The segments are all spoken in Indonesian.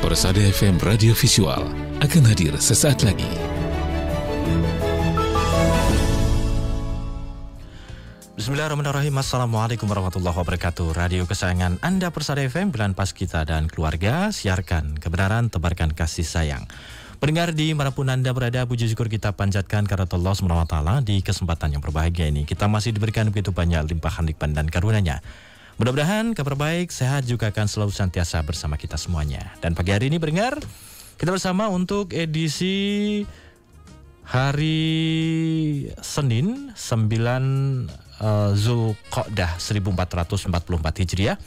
Persada FM Radio Visual akan hadir sesaat lagi. Bismillahirrahmanirrahim. Assalamualaikum warahmatullahi wabarakatuh. Radio kesayangan Anda Persada FM, Bilan Pas Kita dan keluarga. Siarkan kebenaran, tebarkan kasih sayang. Pendengar di manapun Anda berada, puji syukur kita panjatkan kepada Allah SWT di kesempatan yang berbahagia ini. Kita masih diberikan begitu banyak limpahan nikmat dan karunia-Nya. Mudah-mudahan kabar baik, sehat juga akan selalu senantiasa bersama kita semuanya. Dan pagi hari ini pendengar, kita bersama untuk edisi hari Senin 9 Zulqa'dah 1444 Hijriah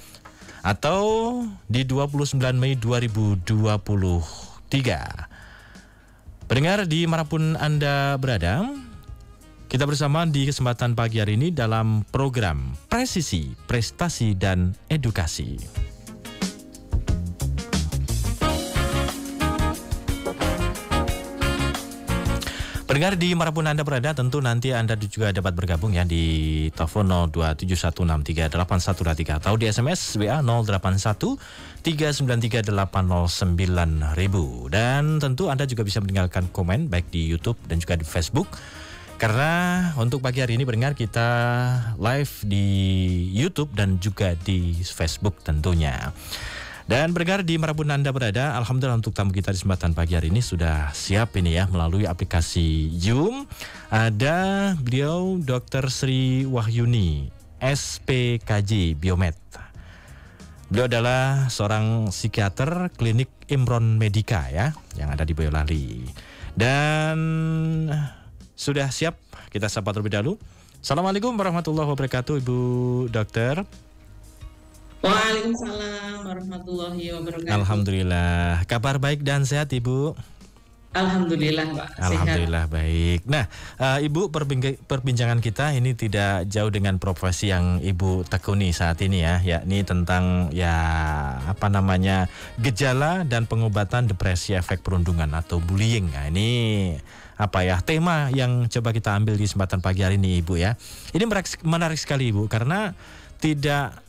atau di 29 Mei 2023. Pendengar di manapun Anda berada, kita bersama di kesempatan pagi hari ini dalam program Presisi, Prestasi, dan Edukasi. Pendengar di manapun Anda berada, tentu nanti Anda juga dapat bergabung ya di telepon 0271638123 atau di SMS WA 081-393-809.000. Dan tentu Anda juga bisa meninggalkan komen baik di YouTube dan juga di Facebook. Karena untuk pagi hari ini pendengar kita live di YouTube dan juga di Facebook tentunya. Dan pendengar di manapun Anda berada, alhamdulillah untuk tamu kita di kesempatan pagi hari ini sudah siap ini ya melalui aplikasi Zoom. Ada beliau Dr. Sri Wahyuni, SPKJ Biomed. Beliau adalah seorang psikiater klinik Imron Medika ya, yang ada di Boyolali. Dan sudah siap, kita sapa terlebih dahulu. Assalamualaikum warahmatullahi wabarakatuh, Ibu Dokter. Waalaikumsalam warahmatullahi wabarakatuh. Alhamdulillah, kabar baik dan sehat Ibu? Alhamdulillah Pak, Alhamdulillah sehat. Baik. Nah, Ibu, perbincangan kita ini tidak jauh dengan profesi yang Ibu tekuni saat ini ya, yakni tentang gejala dan pengobatan depresi efek perundungan atau bullying. Nah, ini tema yang coba kita ambil di kesempatan pagi hari ini Ibu ya. Ini menarik sekali Ibu karena tidak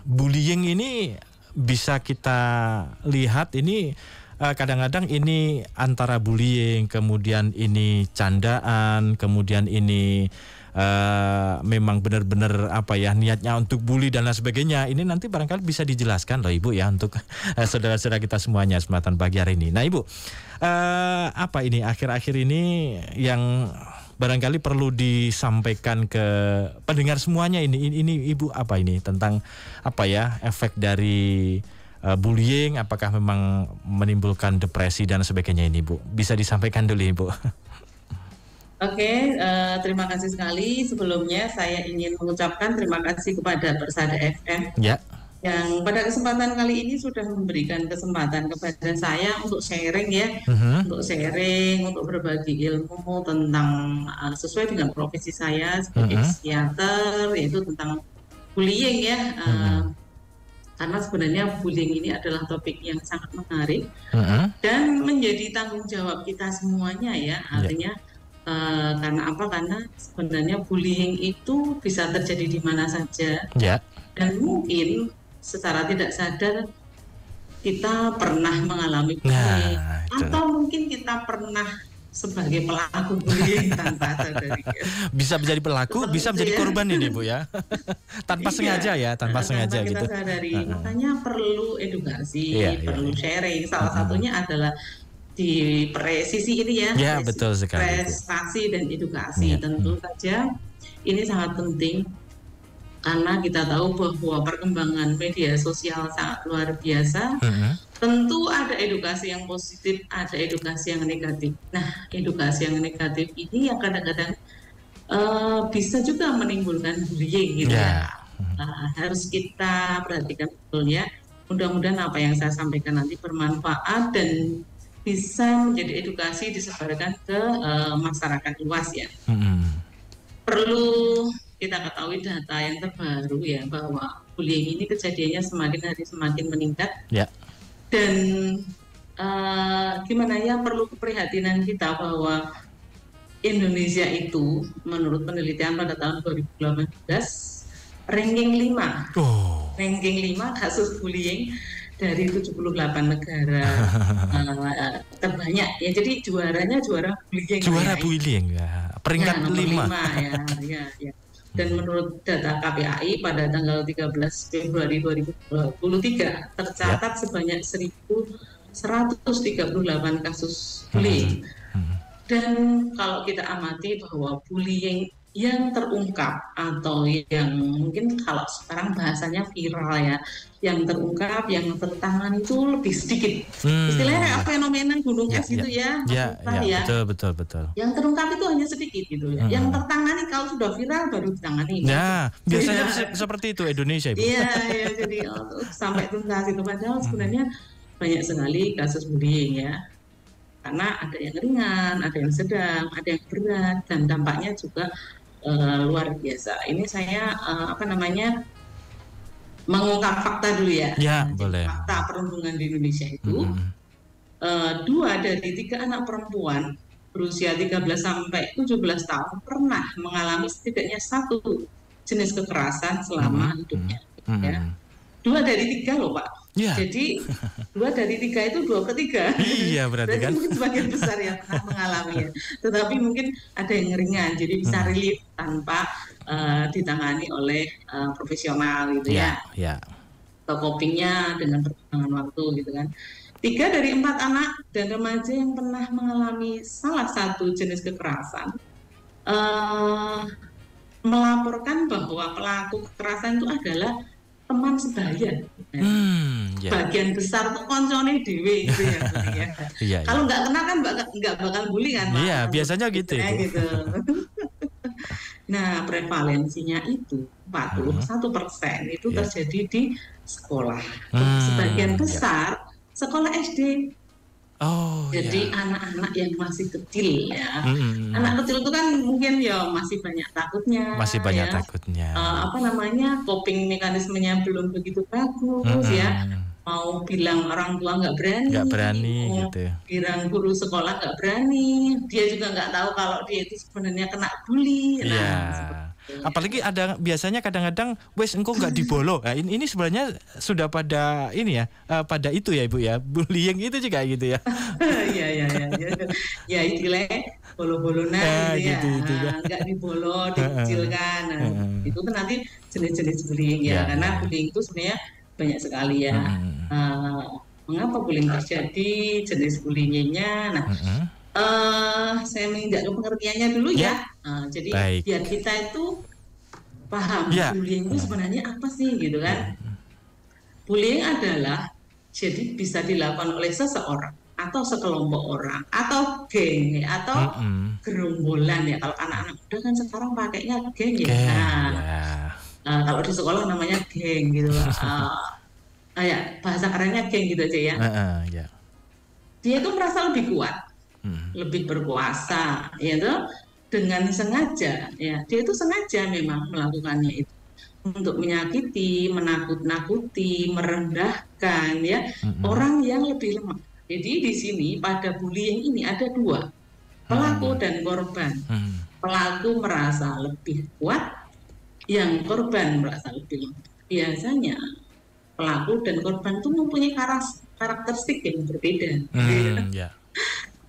bullying ini bisa kita lihat ini kadang-kadang ini antara bullying, kemudian ini candaan, kemudian ini memang benar-benar niatnya untuk bully dan lain sebagainya. Ini nanti barangkali bisa dijelaskan loh Ibu ya untuk saudara-saudara kita semuanya kesempatan pagi hari ini. Nah Ibu, akhir-akhir ini yang barangkali perlu disampaikan ke pendengar semuanya ini Ibu tentang efek dari bullying, apakah memang menimbulkan depresi dan sebagainya ini Bu, bisa disampaikan dulu Ibu. Oke, terima kasih sekali. Sebelumnya saya ingin mengucapkan terima kasih kepada Persada FM ya, yang pada kesempatan kali ini sudah memberikan kesempatan kepada saya untuk sharing ya, untuk berbagi ilmu tentang sesuai dengan profesi saya sebagai psikiater, yaitu tentang bullying ya. Karena sebenarnya bullying ini adalah topik yang sangat menarik dan menjadi tanggung jawab kita semuanya ya. Artinya karena sebenarnya bullying itu bisa terjadi di mana saja dan mungkin secara tidak sadar kita pernah mengalami bullying atau mungkin kita pernah sebagai pelaku bullying tanpa sadar. Bisa menjadi pelaku, bisa menjadi korban ini Bu ya. Tanpa sengaja ya, tanpa sengaja kita gitu. Sadari. Makanya perlu edukasi, perlu sharing. Salah satunya adalah di presisi ini ya. Ya, betul sekali. Prestasi dan edukasi tentu saja ini sangat penting. Karena kita tahu bahwa perkembangan media sosial sangat luar biasa, tentu ada edukasi yang positif, ada edukasi yang negatif. Nah, edukasi yang negatif ini yang kadang-kadang bisa juga menimbulkan bullying gitu ya. Harus kita perhatikan betul ya. Mudah-mudahan apa yang saya sampaikan nanti bermanfaat dan bisa menjadi edukasi disebarkan ke masyarakat luas ya. Perlu kita ketahui data yang terbaru ya, bahwa bullying ini kejadiannya semakin hari semakin meningkat dan gimana ya, perlu keprihatinan kita bahwa Indonesia itu menurut penelitian pada tahun 2018 ranking 5 kasus bullying dari 78 negara terbanyak ya. Jadi juaranya juara bullying. Juara bullying ya. Peringkat 5 ya. Dan menurut data KPAI pada tanggal 13 Februari 2023 tercatat sebanyak 1.138 kasus bullying. Dan kalau kita amati bahwa bullying yang terungkap atau yang mungkin kalau sekarang bahasanya viral ya, yang terungkap, yang tertangani itu lebih sedikit. Istilahnya fenomena gunung es gitu ya. Betul. Yang terungkap itu hanya sedikit gitu ya. Yang tertangani kalau sudah viral baru ditangani. Ya, biasanya seperti itu Indonesia, Ibu. Iya, jadi sampai tuntas itu padahal sebenarnya banyak sekali kasus bullying ya. Karena ada yang ringan, ada yang sedang, ada yang berat, dan dampaknya juga luar biasa. Ini saya mengungkap fakta dulu ya. Ya, boleh. Fakta perundungan di Indonesia itu 2 dari 3 anak perempuan berusia 13 sampai 17 tahun pernah mengalami setidaknya 1 jenis kekerasan selama hidupnya. Ya. 2 dari 3 loh Pak. Ya. Jadi 2 dari 3 itu 2/3. Iya berarti kan. Mungkin sebagian besar yang pernah mengalami ya. Tetapi mungkin ada yang ringan, jadi bisa relief tanpa ditangani oleh profesional gitu ya. Atau copingnya dengan perkembangan waktu gitu kan. 3 dari 4 anak dan remaja yang pernah mengalami salah satu jenis kekerasan melaporkan bahwa pelaku kekerasan itu adalah teman sebaya. Bagian besar tuh koncone dewe gitu ya. Kalau nggak kena kan nggak bakal bully kan. Iya, biasanya gitu. Nah, prevalensinya itu 41% itu terjadi di sekolah. Sebagian besar sekolah SD. Jadi anak-anak yang masih kecil ya. Anak kecil itu kan mungkin ya masih banyak takutnya. Takutnya. Coping mekanismenya belum begitu bagus ya. Mau bilang orang tua nggak berani gitu. Bilang guru sekolah nggak berani. Dia juga nggak tahu kalau dia itu sebenarnya kena bully. Apalagi ada biasanya kadang-kadang wes engkau nggak dibolo. Nah, ini sebenarnya sudah pada ini ya, pada itu ya Ibu ya, bullying itu juga gitu ya. Ya istilahnya bolo-bolonan gitu ya. Nggak dibolo, dikecilkan. Itu kan nanti jenis-jenis bullying ya. Karena bullying itu sebenarnya banyak sekali ya. Mengapa bullying terjadi, jenis bullyingnya. Saya menginjak ke pengertiannya dulu ya. Jadi biar kita itu paham bullying itu sebenarnya apa sih gitu kan. Bullying adalah jadi bisa dilakukan oleh seseorang atau sekelompok orang atau geng atau gerombolan ya. Kalau anak-anak muda kan sekarang pakainya geng ya. Kalau di sekolah namanya geng gitu. Bahasa kerennya geng gitu aja ya. Dia itu merasa lebih kuat. Lebih berkuasa ya tuh, dengan sengaja ya, dia itu sengaja memang melakukannya itu untuk menyakiti, menakut-nakuti, merendahkan ya orang yang lebih lemah. Jadi di sini pada bullying ini ada 2, pelaku dan korban. Pelaku merasa lebih kuat, yang korban merasa lebih lemah. Biasanya pelaku dan korban itu mempunyai karakteristik yang berbeda.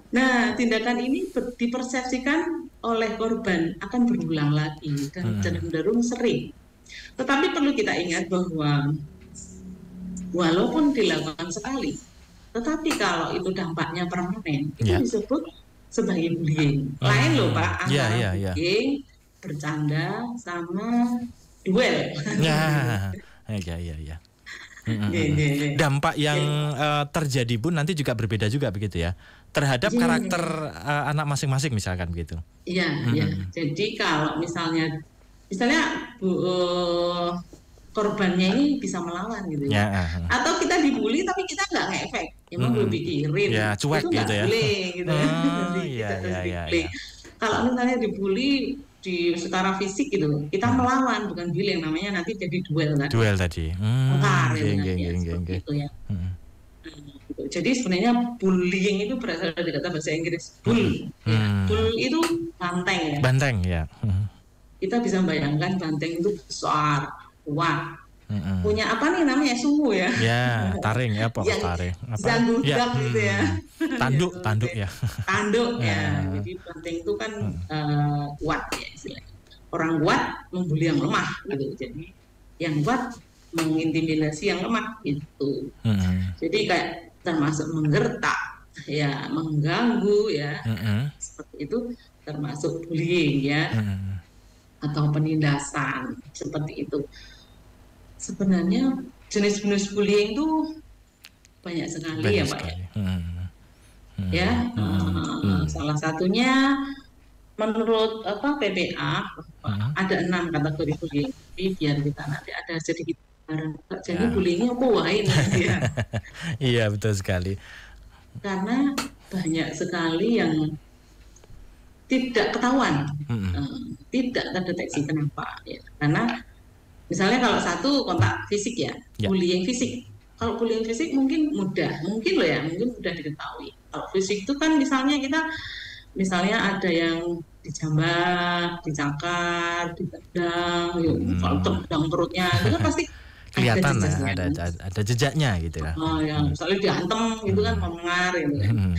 Nah, tindakan ini dipersepsikan oleh korban akan berulang lagi dan cenderung sering. Tetapi perlu kita ingat bahwa walaupun dilakukan sekali, tetapi kalau itu dampaknya permanen, itu disebut sebagai bullying. Lain loh Pak, antara bullying, bercanda, sama duel. Dampak yang terjadi pun nanti juga berbeda juga begitu ya, terhadap karakter anak masing-masing misalkan begitu. Iya. Jadi kalau misalnya korbannya ini bisa melawan gitu ya. Atau kita dibully tapi kita nggak ngefek, emang belum pikirin. Cuek itu gitu ya. Kalau misalnya dibully secara fisik gitu, kita melawan bukan bullying, namanya nanti jadi duel kan. Duel tadi. Gitu ya. Jadi sebenarnya bullying itu berasal dari kata bahasa Inggris bull. Bull itu banteng ya. Banteng ya. Kita bisa bayangkan banteng itu besar, kuat, punya apa nih namanya suhu ya? Ya, taring ya, apa taring? Budak gitu ya. Tanduk ya. Tanduk ya. Jadi banteng itu kan kuat ya istilahnya. Orang kuat membuli yang lemah gitu. Jadi yang kuat mengintimidasi yang lemah gitu. Jadi kayak termasuk menggertak ya, mengganggu ya. Seperti itu termasuk bullying ya. Atau penindasan seperti itu. Sebenarnya jenis-jenis bullying itu banyak sekali ya Pak ya. Salah satunya menurut PPA ada 6 kategori bullying. Tapi biar kita nanti ada sedikit jadi bullyingnya apa wae ya. Iya betul sekali. Karena banyak sekali yang tidak ketahuan, tidak terdeteksi kenapa ya. Karena misalnya kalau satu kontak fisik ya, bullying fisik. Kalau bullying fisik mungkin mudah diketahui. Kalau fisik itu kan misalnya ada yang dijambak, dicakar, ditendang, kalau tendang perutnya itu kan pasti kelihatan ada jejaknya gitu ya. Misalnya diantem gitu kan mengar gitu kan.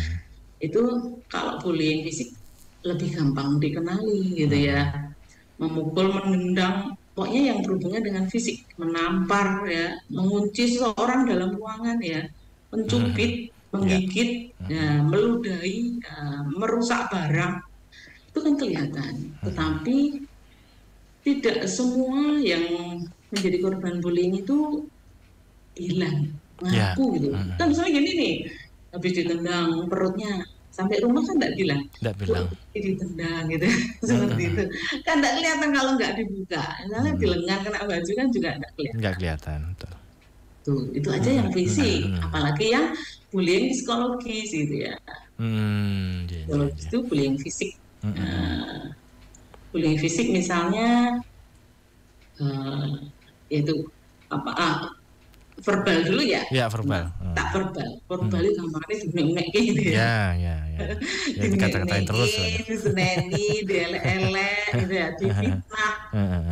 Itu kalau bullying fisik lebih gampang dikenali gitu ya. Memukul, menendang, pokoknya yang berhubungan dengan fisik, menampar ya, mengunci seseorang dalam ruangan ya, mencubit, menggigit, ya, meludahi, merusak barang, itu kan kelihatan. Tetapi tidak semua yang menjadi korban bullying itu bilang, ngaku gitu. Kan misalnya gini nih, habis ditendang perutnya, sampai rumah kan tidak bilang ditendang gitu seperti itu kan tidak kelihatan kalau nggak dibuka. Misalnya di lengan kena baju kan juga nggak kelihatan betul. Tuh itu aja yang fisik, apalagi yang bullying psikologis gitu ya. Psikologis itu bullying fisik. Bullying fisik misalnya itu verbal dulu ya. Ya verbal. Tak verbal itu gampangnya diunek-unek gitu ya. Ya dikata-katain terus. Diseneni, dielek-elek gitu ya, difitnah,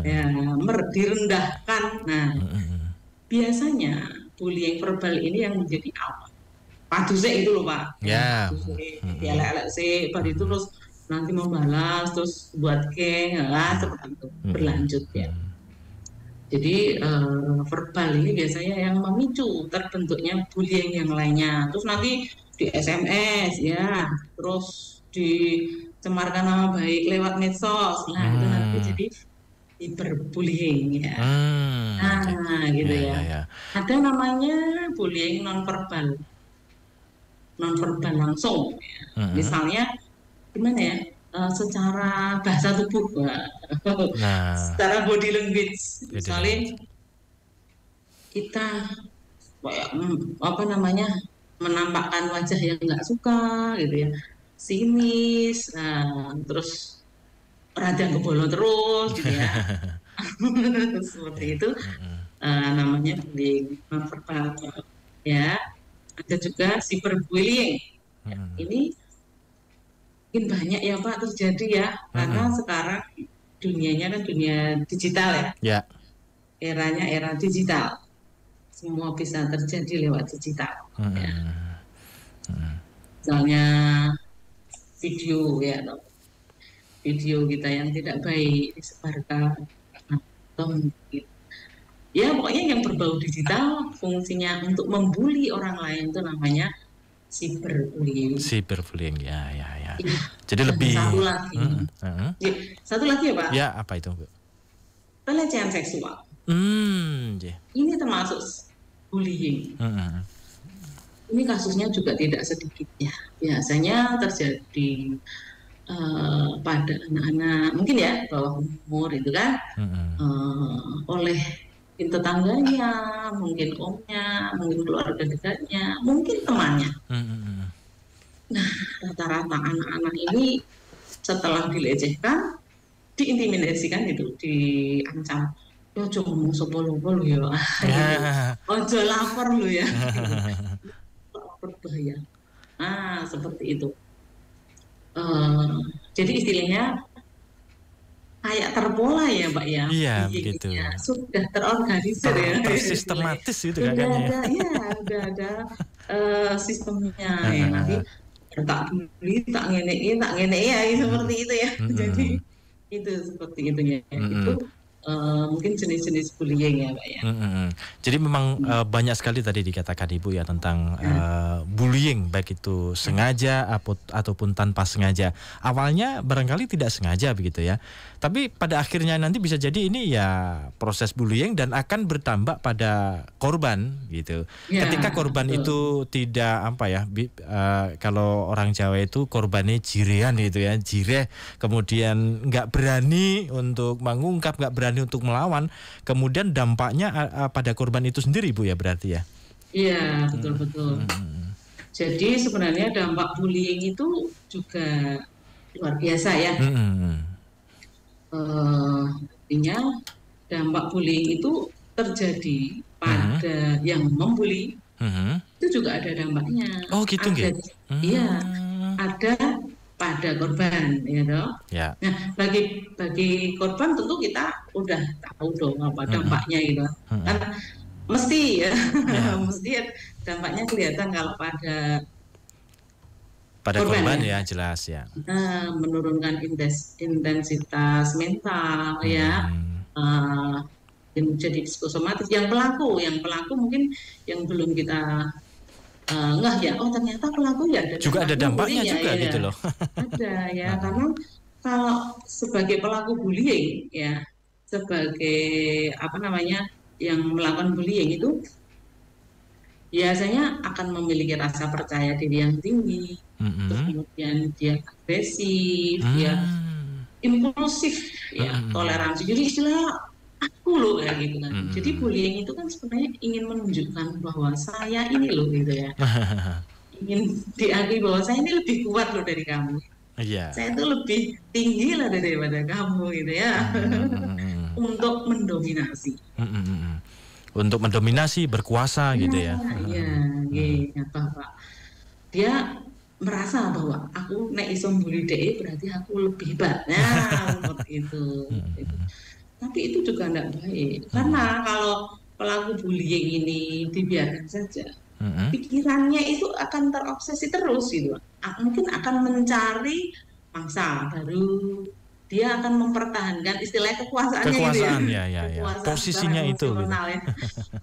ya, direndahkan. Nah, biasanya bullying verbal ini yang menjadi awal. Padusek itu loh Pak. Ya. Dielek-elek sih, baru itu terus nanti membalas, terus buat geng, seperti itu berlanjut ya. Jadi verbal ini biasanya yang memicu terbentuknya bullying yang lainnya. Terus nanti di SMS ya, terus dicemarkan nama baik lewat medsos. Nah itu nanti jadi cyberbullying ya. Gitu ya. Ada namanya bullying non-verbal langsung. Ya. Misalnya gimana ya? Secara bahasa tubuh, secara body language, misalnya kita menampakkan wajah yang nggak suka gitu ya, sinis, terus perhatian kebolong terus gitu ya, seperti itu namanya bullying non-verbal ya. Ada juga cyberbullying, ini mungkin banyak ya Pak terjadi ya, karena sekarang dunianya kan dunia digital ya. Eranya era digital, semua bisa terjadi lewat digital. Ya. Misalnya video kita yang tidak baik disebarkan atau mungkin ya pokoknya yang berbau digital fungsinya untuk membuli orang lain itu namanya cyberbullying. Ya. Jadi lebih satu lagi ya Pak. Ya, apa itu Bu? Pelecehan seksual. Ini termasuk bullying. Ini kasusnya juga tidak sedikit ya. Biasanya terjadi pada anak-anak mungkin ya bawah umur itu kan oleh tetangganya, mungkin omnya, mungkin keluarga dekatnya, mungkin temannya. Nah, rata-rata anak-anak ini setelah dilecehkan, diintimidasikan gitu, diancam. Ojo ngomong sopol-opol ya, ojo lapor lo ya, berbahaya. Seperti itu. Jadi istilahnya kayak terpola ya Pak ya. Iya, begitu. Sudah terorganisir ya. Tersistematis gitu sudah kayaknya. Udah ada sistemnya ya. Nanti tak beli, tak ngene ya, seperti itu ya. Jadi itu seperti itu ya. Itu mungkin jenis-jenis bullying ya Pak ya. Jadi memang banyak sekali tadi dikatakan Ibu ya tentang bullying, baik itu sengaja ataupun tanpa sengaja. Awalnya barangkali tidak sengaja begitu ya. Tapi pada akhirnya nanti bisa jadi ini ya proses bullying dan akan bertambah pada korban gitu. Ya, ketika korban itu tidak kalau orang Jawa itu korbannya jirean gitu ya, jireh, kemudian nggak berani untuk mengungkap, nggak berani untuk melawan, kemudian dampaknya pada korban itu sendiri Bu ya berarti ya. Iya, betul. Jadi sebenarnya dampak bullying itu juga luar biasa ya. Artinya dampak bullying itu terjadi pada yang membuli, itu juga ada dampaknya. Oh gitu nggih? Iya, ada pada korban, ya toh. Ya. Nah, bagi korban tentu kita udah tahu dong apa dampaknya gitu. Kan mesti ya, mesti dampaknya kelihatan kalau pada korban ya jelas ya. Menurunkan intensitas mental ya, jadi psikosomatis. Yang pelaku mungkin yang belum kita ngeh ya, oh ternyata pelaku ya juga ada dampaknya juga ya, gitu loh. Ada ya, karena kalau sebagai pelaku bullying ya, sebagai yang melakukan bullying itu biasanya akan memiliki rasa percaya diri yang tinggi, terus kemudian dia agresif, dia impulsif, ya toleransi. Jadi istilahnya aku loh ya gitu kan. Jadi bullying itu kan sebenarnya ingin menunjukkan bahwa saya ini loh gitu ya. Ingin diakui bahwa saya ini lebih kuat loh dari kamu. Saya itu lebih tinggi lah daripada kamu gitu ya. Untuk mendominasi. Untuk mendominasi, berkuasa gitu ya. Iya, Pak. Dia merasa bahwa aku nek iso mbuli dhek berarti aku lebih hebat. Nah, seperti itu. Tapi itu juga enggak baik. Karena kalau pelaku bullying ini dibiarkan saja, pikirannya itu akan terobsesi terus gitu. Mungkin akan mencari mangsa baru. Dia akan mempertahankan istilah kekuasaannya gitu ya. Posisinya itu gitu.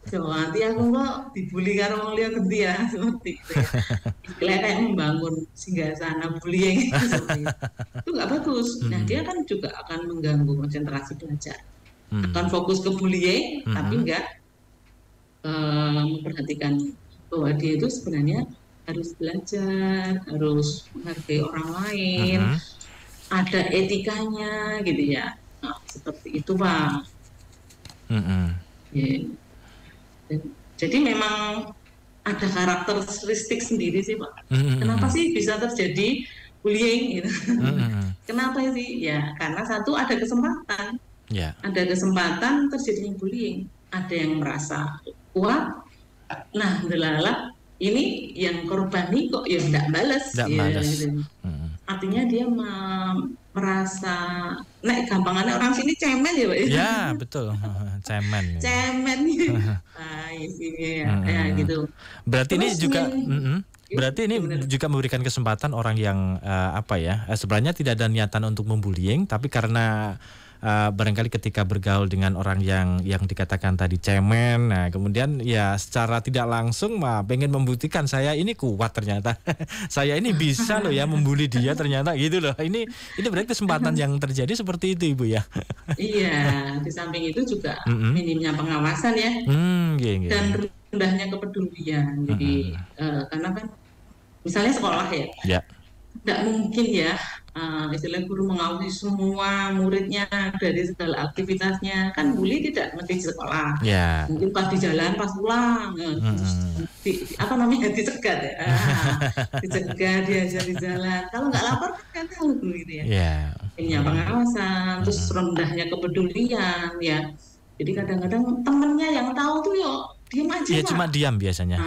So, nanti aku kok dibully karo wong liya genti ya, seperti itu ya. Istilah kayak membangun singgasana bullying itu nggak bagus. Nah, dia kan juga akan mengganggu konsentrasi belajar. Akan fokus ke bullying tapi nggak memperhatikan bahwa dia itu sebenarnya harus belajar, harus menghargai orang lain. Ada etikanya gitu ya. Nah, seperti itu Pak. Jadi memang ada karakteristik sendiri sih Pak. Kenapa sih bisa terjadi bullying gitu? Kenapa sih? Ya karena satu ada kesempatan. Ada kesempatan terjadinya bullying. Ada yang merasa kuat. Nah, delala ini yang korban ini kok ya enggak balas. Gitu. Artinya dia merasa, gampangannya orang sini cemen ya Pak? Ya betul, cemen. Cemen ya, gitu. Berarti terus ini juga, berarti ini juga memberikan kesempatan orang yang sebenarnya tidak ada niatan untuk membullying, tapi karena barangkali ketika bergaul dengan orang yang dikatakan tadi cemen, nah kemudian ya secara tidak langsung pengen membuktikan saya ini kuat ternyata, saya ini bisa loh ya membuli dia ternyata gitu loh. Ini berarti kesempatan yang terjadi seperti itu Ibu ya. Iya, di samping itu juga minimnya pengawasan ya, dan rendahnya kepedulian. Jadi karena kan misalnya sekolah ya. Tidak mungkin ya istilah guru mengawasi semua muridnya dari segala aktivitasnya, kan bully tidak mesti di sekolah, mungkin pas di jalan, pas pulang, dicegat ya, dicegat, diajar di jalan, kalau nggak lapor kan tahu gitu ya. Punya pengawasan, terus rendahnya kepedulian ya. Jadi kadang-kadang temennya yang tahu tuh diam aja Pak. Cuma diam biasanya.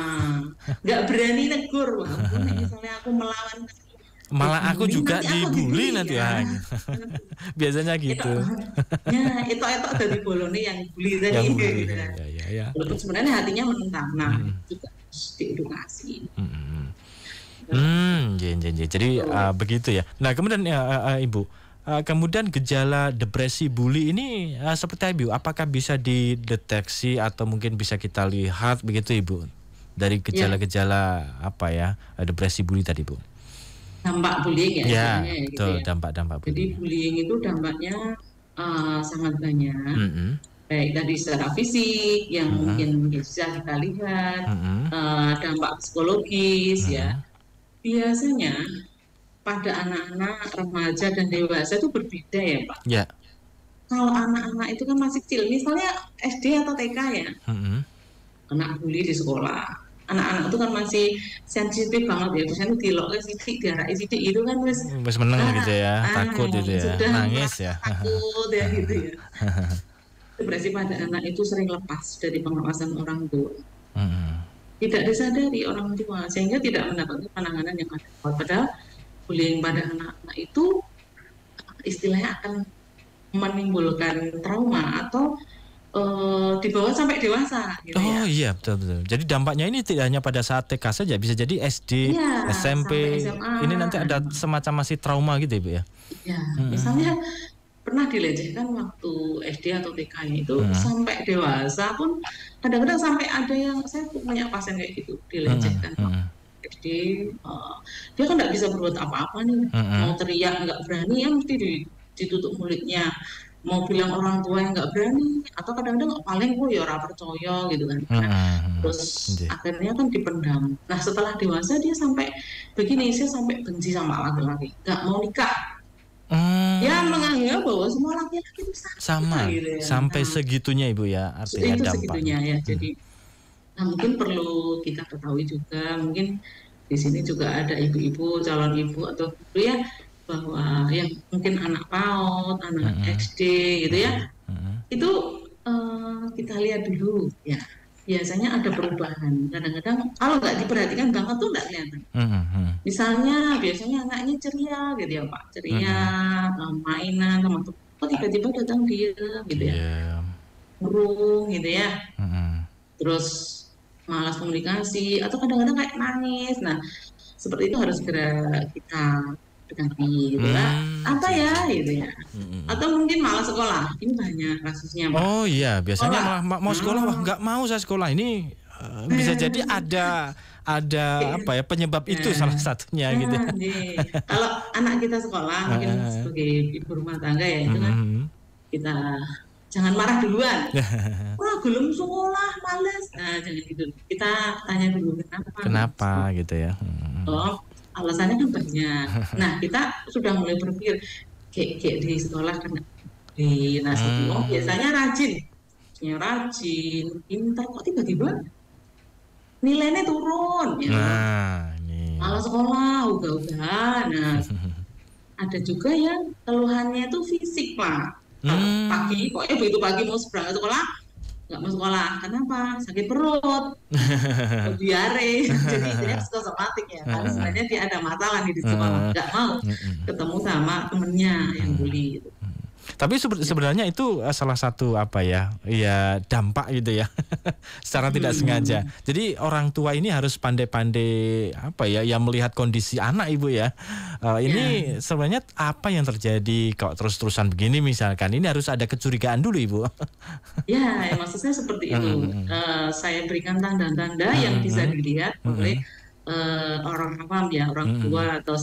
Nggak berani negur, misalnya aku melawan malah aku juga dibully nanti ya. Biasanya gitu. Ya, itu dari bolone yang bully tadi. Yang bully. Ya. Walaupun sebenarnya hatinya menentang, juga diedukasi. Jadi begitu ya. Nah, kemudian Ibu, kemudian gejala depresi bully ini seperti apa, Ibu? Apakah bisa dideteksi atau mungkin bisa kita lihat begitu, Ibu? Dari gejala-gejala depresi bully tadi, Bu? Dampak bullying ya betul, dampak-dampak bullying. Jadi bullying itu dampaknya sangat banyak, baik dari secara fisik yang mungkin bisa kita lihat, dampak psikologis ya. Biasanya pada anak-anak, remaja dan dewasa itu berbeda ya, Pak. Ya. Kalau anak-anak itu kan masih kecil, misalnya SD atau TK ya, kena bully di sekolah. Anak-anak itu kan masih sensitif banget ya, biasanya dilok ke sidik, diarai sidik itu kan wis meneng gitu ya, takut gitu ya, nangis ya. Takut ya gitu ya. Depresi pada anak itu sering lepas dari pengawasan orang tua. Tidak disadari orang tua, sehingga tidak mendapatkan penanganan yang adekuat. Padahal bullying pada anak-anak itu istilahnya akan menimbulkan trauma atau dibawa sampai dewasa gitu ya. Iya, betul. Jadi dampaknya ini tidak hanya pada saat TK saja, bisa jadi SD, SMP. Ini nanti ada semacam masih trauma gitu, Ibu ya. Iya, misalnya pernah dilecehkan waktu SD atau TK itu sampai dewasa pun kadang-kadang sampai ada yang, saya punya pasien kayak gitu, dilecehkan SD, dia kan nggak bisa berbuat apa-apa nih, mau teriak nggak berani, ya mesti ditutup mulutnya. Mau bilang orang tua yang nggak berani, atau kadang-kadang paling ya ora percaya gitu kan. Terus akhirnya kan dipendam. Nah setelah dewasa dia sampai begini, saya sampai benci sama laki-laki, nggak mau nikah. Ya menganggap bahwa semua laki-laki itu sama gitu ya. Sampai segitunya, Ibu ya, artinya itu dampak. Segitunya ya. Jadi mungkin perlu kita ketahui juga, mungkin di sini juga ada ibu-ibu, calon ibu atau ibu ya, bahwa yang mungkin anak PAUD, anak SD gitu ya, itu kita lihat dulu ya. Biasanya ada perubahan. Kadang-kadang kalau nggak diperhatikan banget tuh nggak kelihatan. Misalnya biasanya anaknya ceria gitu ya Pak, ceria, mainan teman-teman, kok tiba-tiba datang dia gitu ya, murung gitu ya, terus malas komunikasi atau kadang-kadang kayak nangis. Nah seperti itu harus segera kita dekati gitu lah, apa ya gitu ya, atau mungkin malas sekolah, ini banyak kasusnya Pak. Oh iya, biasanya malah mau sekolah, wah nggak mau saya sekolah. Ini bisa jadi ada apa ya, penyebab itu salah satunya gitu. Kalau anak kita sekolah mungkin sebagai ibu rumah tangga ya, itu kan kita jangan marah duluan. Wah belum sekolah, males. Nah jangan gitu, kita tanya dulu kenapa gitu ya. Alasannya kan banyak. Nah kita sudah mulai berpikir kayak di sekolah kan di nasihat, biasanya rajin, pintar, kok tiba-tiba nilainya turun ya. Malah sekolah uga-uga. Nah ada juga yang keluhannya itu fisik Pak. Pagi, pokoknya begitu pagi mau berangkat sekolah nggak mau sekolah. Kenapa? Sakit perut, diare, jadi psikosomatik ya. Karena sebenarnya dia ada masalah nih di sekolah, nggak mau ketemu sama temennya yang bully. Tapi sebenarnya itu salah satu apa ya dampak gitu ya, secara tidak sengaja. Jadi orang tua ini harus pandai-pandai apa ya melihat kondisi anak, Ibu ya. Ini sebenarnya apa yang terjadi kalau terus-terusan begini misalkan, ini harus ada kecurigaan dulu, Ibu. Ya, maksud saya seperti itu. Saya berikan tanda-tanda yang bisa dilihat oleh orang awam ya, orang tua atau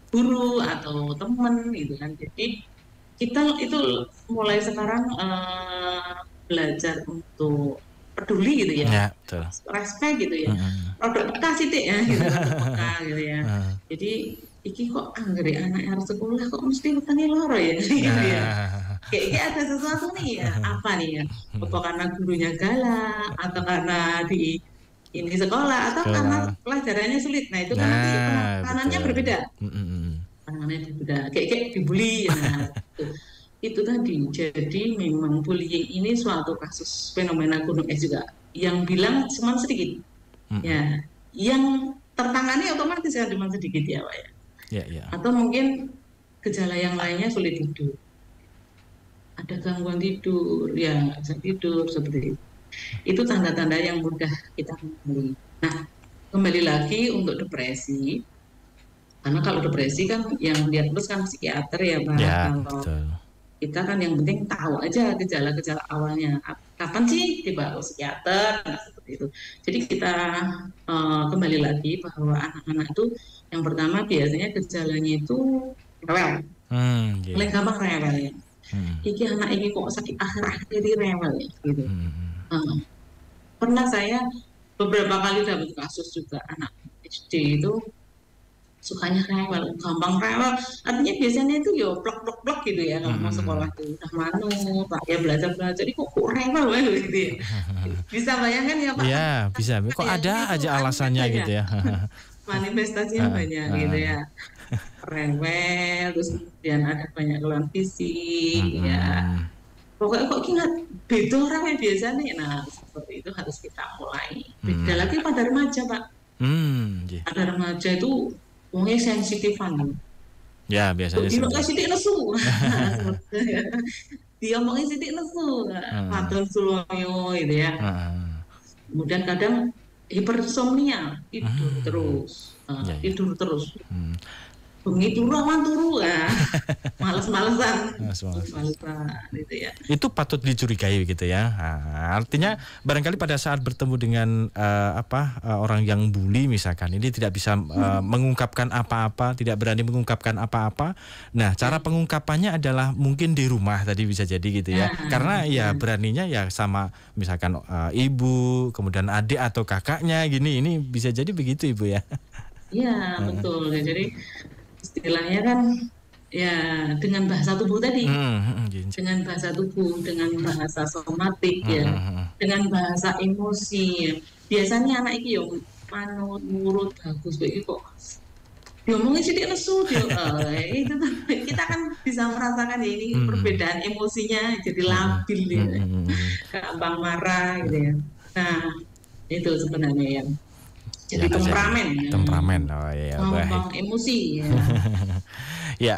guru atau teman gitu kan. Jadi kita itu mulai sekarang belajar untuk peduli gitu ya, respect gitu ya, produk bekas itu ya, gitu, gitu ya. Jadi iki kok anggere anak harus sekolah kok mesti utangnya loro ya, gitu ya. Kayak ada sesuatu nih ya, apa nih ya? Apa karena gurunya galak, atau karena di ini sekolah, atau karena pelajarannya sulit. Nah itu kan nanti penanganannya berbeda. Penanganannya berbeda. Kayak dibully ya. Itu tadi. Jadi memang bullying ini suatu kasus fenomena gunung es juga. Yang bilang cuma sedikit. Ya, yang tertangani otomatis kan cuma sedikit ya Pak ya. Atau mungkin gejala yang lainnya sulit tidur, ada gangguan tidur, ya nggak bisa tidur seperti itu. Itu tanda-tanda yang mudah kita kenali. Nah, kembali lagi untuk depresi, karena kalau depresi kan yang diagnos kan psikiater ya Pak. Kalau kita kan yang penting tahu aja gejala-gejala awalnya. Kapan sih tiba ke psikiater? Nah, seperti itu. Jadi kita kembali lagi bahwa anak-anak itu yang pertama biasanya gejalanya itu rewel. Paling gampang rewel ya. Iki anak ini kok sakit akhir-akhir ini rewel ya, gitu. Pernah saya beberapa kali dapat kasus juga anak SD itu sukanya rewel, gampang rewel. Artinya biasanya itu ya plek gitu ya kalau mau sekolah tuh udah manut, Pak ya belajar. Jadi kok rewel gitu ya. Bisa bayangkan ya Pak? Iya, bisa. Kok ada aja alasannya gitu ya. Manifestasinya banyak gitu ya. Rewel, terus kemudian ada banyak keluhan fisik ya. Pokoknya kok ingat beda orang yang biasanya. Nah, seperti itu harus kita mulai. Beda lagi pada remaja, Pak. Pada remaja itu orangnya sensitifan. Ya, biasanya dia sidik nesu. Dia omongnya sidik nesu. Padahal suloyo gitu ya. Kemudian kadang hipersomnia, tidur terus. Bengi turu awan turu ya. Males-malesan gitu ya. Itu patut dicurigai gitu ya. Artinya barangkali pada saat bertemu dengan orang yang bully misalkan, ini tidak bisa mengungkapkan apa-apa, tidak berani mengungkapkan apa-apa. Nah, cara pengungkapannya adalah mungkin di rumah tadi bisa jadi gitu ya. Karena ya beraninya ya sama misalkan ibu, kemudian adik atau kakaknya gini, ini bisa jadi begitu Ibu ya. Iya, betul. Jadi istilahnya kan ya dengan bahasa tubuh tadi, dengan bahasa tubuh, dengan bahasa somatik ya, dengan bahasa emosi ya. Biasanya anak iki yo manut nurut bagus begitu kok diomongin sih dia nesu dia itu kita kan bisa merasakan ya, ini perbedaan emosinya jadi labil ya, gampang marah gitu ya. Nah, itu sebenarnya yang jadi temperamen. Oh iya, baik. Emosi ya. Ya,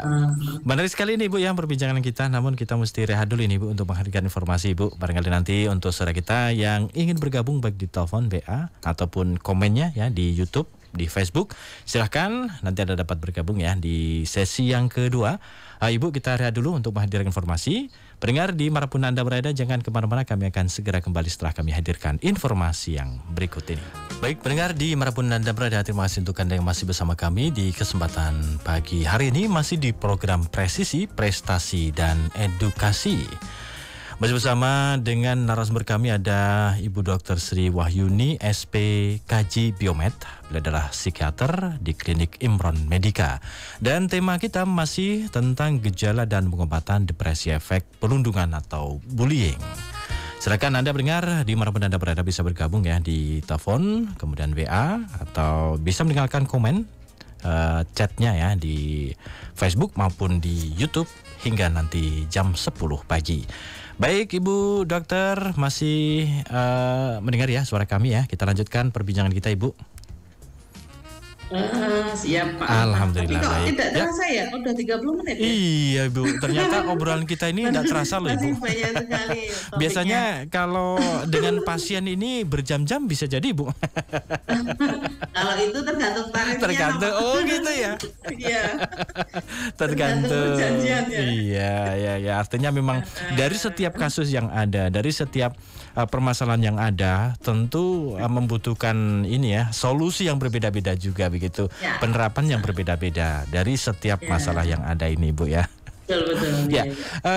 menarik sekali ini Ibu yang perbincangan kita. Namun kita mesti rehat dulu ini Ibu untuk menghadirkan informasi Ibu. Barangkali nanti untuk saudara kita yang ingin bergabung baik di telepon, WA ataupun komennya ya di YouTube, di Facebook, silahkan nanti Anda dapat bergabung ya di sesi yang kedua. Ibu, kita rehat dulu untuk menghadirkan informasi. Pendengar di manapun Anda berada, jangan kemana-mana, kami akan segera kembali setelah kami hadirkan informasi yang berikut ini. Baik, pendengar di manapun Anda berada, terima kasih untuk Anda yang masih bersama kami di kesempatan pagi hari ini, masih di program Presisi, Prestasi, dan Edukasi. Masih bersama dengan narasumber kami ada Ibu Dr. Sri Wahyuni, SPKJ Biomed, beliau adalah psikiater di Klinik Imron Medika. Dan tema kita masih tentang gejala dan pengobatan depresi efek perundungan atau bullying. Silakan Anda mendengar di manapun Anda berada bisa bergabung ya di telepon, kemudian WA, atau bisa meninggalkan komen chatnya ya di Facebook maupun di YouTube hingga nanti jam 10 pagi. Baik Ibu Dokter, masih mendengar ya suara kami ya. Kita lanjutkan perbincangan kita Ibu. Siap Pak. Alhamdulillah. Tapi tidak terasa ya, udah 30 menit ya? Iya Ibu, ternyata obrolan kita ini tidak terasa loh Ibu. Banyak sekali topiknya. Biasanya kalau dengan pasien ini berjam-jam bisa jadi Ibu. Kalau itu tergantung tarifnya. Tergantung, oh gitu ya. Iya. Tergantung. Iya. Artinya memang dari setiap kasus yang ada, dari setiap permasalahan yang ada, tentu membutuhkan ini ya, solusi yang berbeda-beda juga begitu. Ya. Penerapan yang berbeda-beda dari setiap masalah yang ada ini, Bu ya. Betul. Ya,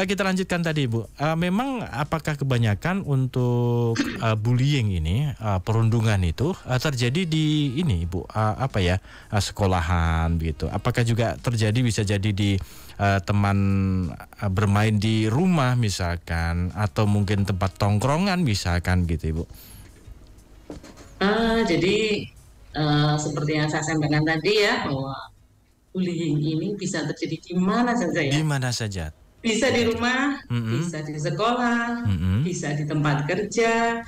kita lanjutkan tadi, Bu. Memang apakah kebanyakan untuk bullying ini, perundungan itu terjadi di ini, Bu? Sekolahan begitu. Apakah juga terjadi bisa jadi di teman bermain di rumah misalkan, atau mungkin tempat tongkrongan misalkan gitu, Ibu? Jadi seperti yang saya sampaikan tadi ya, bahwa bullying ini bisa terjadi di mana saja ya. Di mana saja. Bisa di rumah, bisa di sekolah, bisa di tempat kerja,